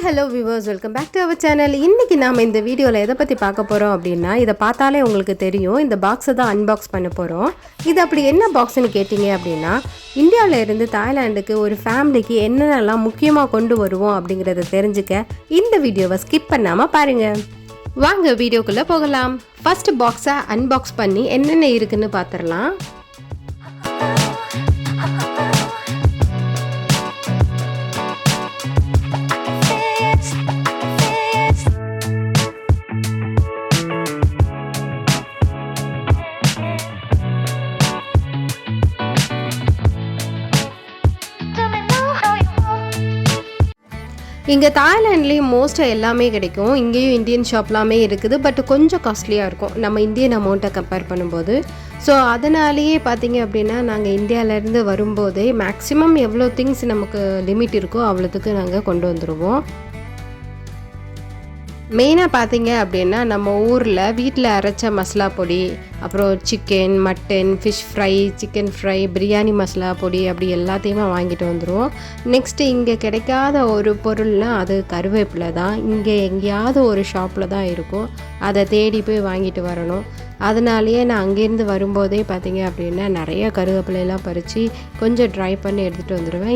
hello viewers, welcome back to our channel. இன்னைக்கு நாம இந்த வீடியோல எதை பத்தி பார்க்க போறோம் அப்படினா இத பார்த்தாலே உங்களுக்கு தெரியும். இந்த பாக்ஸை தான் அன்பாக்ஸ் பண்ண போறோம். இது அப்படி என்ன பாக்ஸ்னு கேட்டிங்க அப்படினா இந்தியால இருந்து தாய்லாந்துக்கு ஒரு ஃபேமிலிக்கு என்னென்னலாம் முக்கியமா கொண்டு வருவோம் அப்படிங்கறத தெரிஞ்சுக்க இந்த வீடியோவை ஸ்கிப் பண்ணாம பாருங்க. வாங்க வீடியோக்குள்ள போகலாம். ஃபர்ஸ்ட் பாக்ஸை அன்பாக்ஸ் பண்ணி என்னென்ன இருக்குன்னு பாத்துறலாம். இங்கே தாய்லாண்ட்லேயும் மோஸ்ட்டாக எல்லாமே கிடைக்கும். இங்கேயும் இந்தியன் ஷாப்லாமே இருக்குது. பட் கொஞ்சம் காஸ்ட்லியாக இருக்கும் நம்ம இந்தியன் அமௌண்ட்டை கம்பேர் பண்ணும்போது. ஸோ அதனாலேயே பார்த்தீங்க அப்படின்னா நாங்கள் இந்தியாவிலேருந்து வரும்போதே மேக்ஸிமம் எவ்வளோ திங்ஸ் நமக்கு லிமிட் இருக்கோ அவ்வளோத்துக்கு நாங்கள் கொண்டு வந்துடுவோம். மெயினாக பார்த்தீங்க அப்படின்னா நம்ம ஊரில் வீட்டில் அரைச்ச மசாலா பொடி, அப்புறம் chicken, mutton, fish fry, chicken fry, biryani masala பொடி அப்படி எல்லாத்தையுமே வாங்கிட்டு வந்துடுவோம். நெக்ஸ்ட்டு இங்கே கிடைக்காத ஒரு பொருள்னால் அது கருவேப்பிலை தான். இங்கே எங்கேயாவது ஒரு ஷாப்பில் தான் இருக்கும். அதை தேடி போய் வாங்கிட்டு வரணும். அதனாலேயே நான் அங்கேருந்து வரும்போதே பார்த்தீங்க அப்படின்னா நிறைய கருவேப்பிலையெல்லாம் பறித்து கொஞ்சம் ட்ரை பண்ணி எடுத்துகிட்டு வந்துடுவேன்.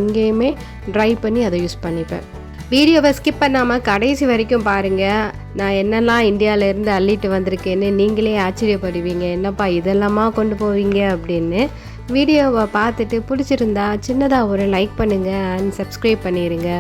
இங்கேயுமே ட்ரை பண்ணி அதை யூஸ் பண்ணிப்பேன். வீடியோவை ஸ்கிப் பண்ணாமல் கடைசி வரைக்கும் பாருங்கள். நான் என்னெல்லாம் இந்தியாவிலேருந்து அள்ளிட்டு வந்திருக்கேன்னு நீங்களே ஆச்சரியப்படுவீங்க. என்னப்பா இதெல்லாமா கொண்டு போவீங்க அப்படின்னு. வீடியோவை பார்த்துட்டு பிடிச்சிருந்தா சின்னதாக ஒரு லைக் பண்ணுங்கள் அண்ட் சப்ஸ்கிரைப் பண்ணிடுங்க.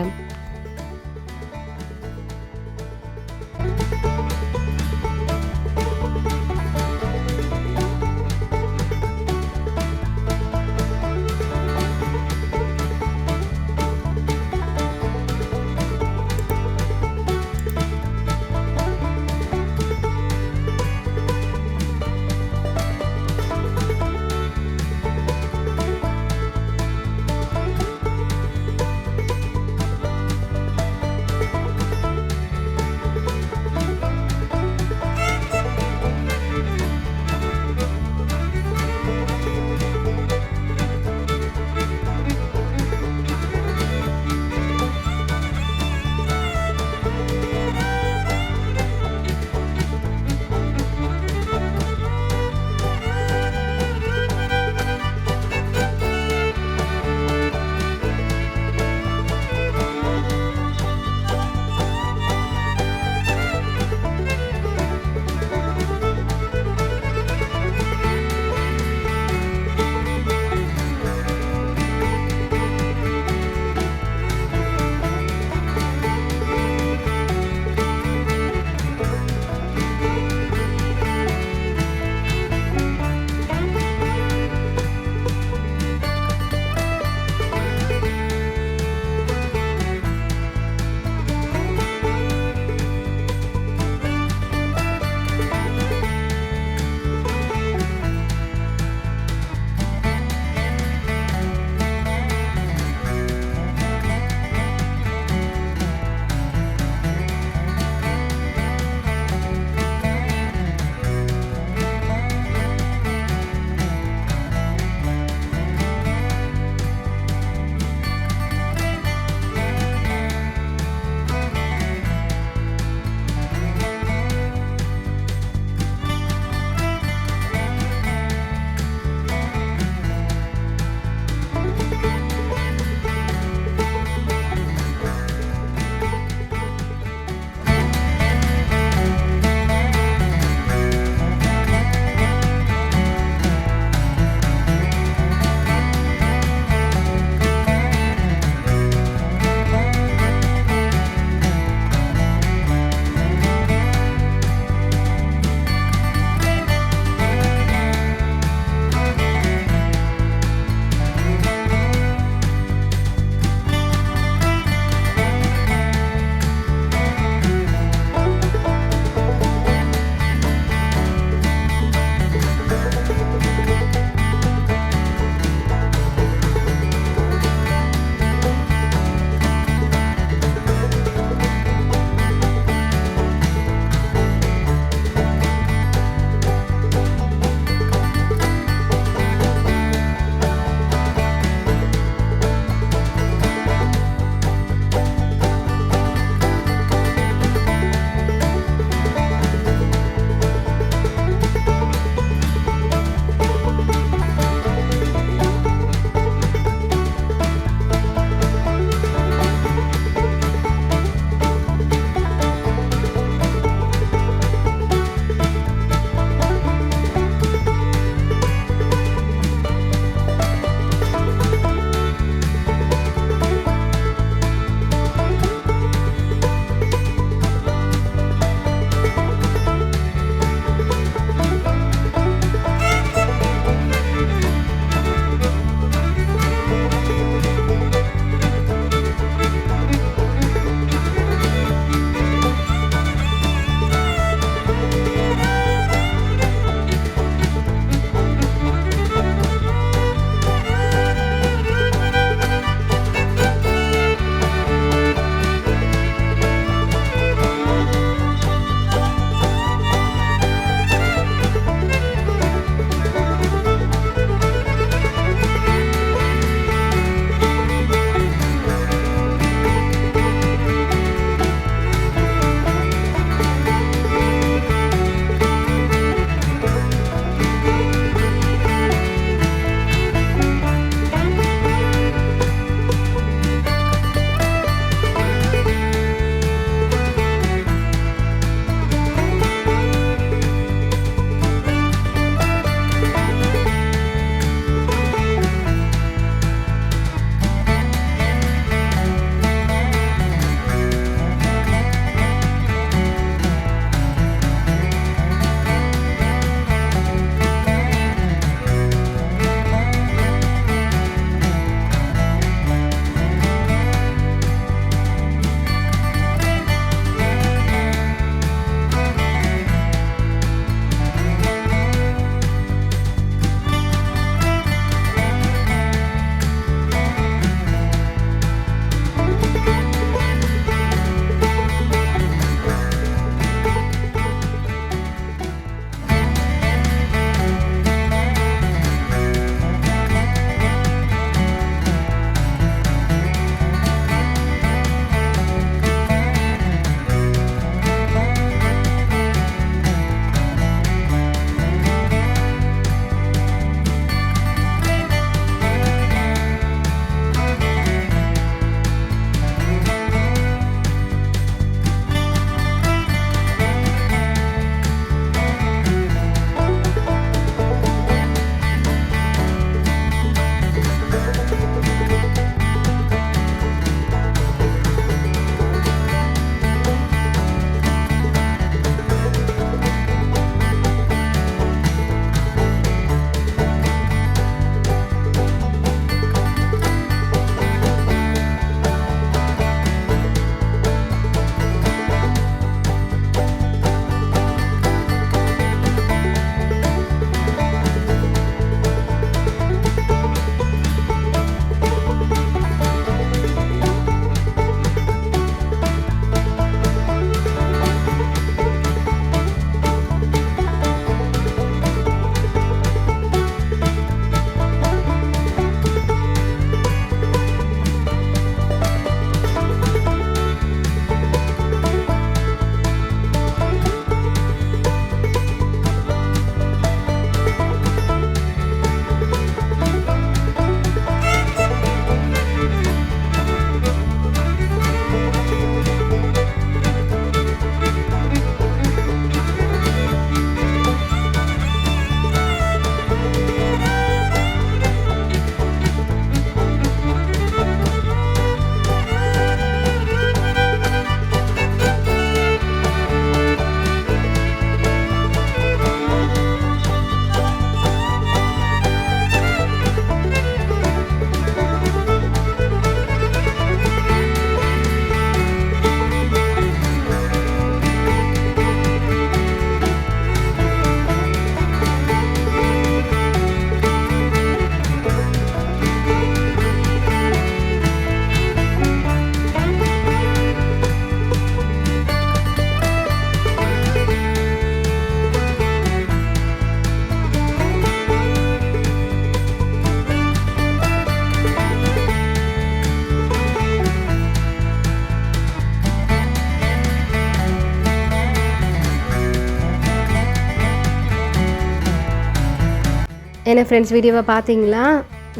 என்ன ஃப்ரெண்ட்ஸ், வீடியோவை பார்த்தீங்களா?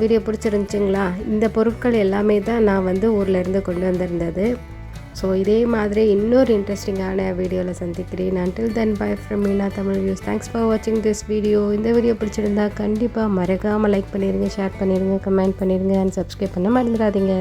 வீடியோ பிடிச்சிருந்துச்சுங்களா? இந்த பொருட்கள் எல்லாமே தான் நான் வந்து ஊர்லேருந்து கொண்டு வந்திருந்தது. ஸோ இதே மாதிரி இன்னொரு இன்ட்ரெஸ்டிங்கான வீடியோவில் சந்திக்கிறேன். until then bye from Meena Tamil views. Thanks for வாட்சிங் திஸ் வீடியோ. இந்த வீடியோ பிடிச்சிருந்தா கண்டிப்பாக மறக்காமல் லைக் பண்ணிடுங்க, ஷேர் பண்ணிடுங்க, கமெண்ட் பண்ணிடுங்க அண்ட் சப்ஸ்கிரைப் பண்ண மறந்துடாதீங்க.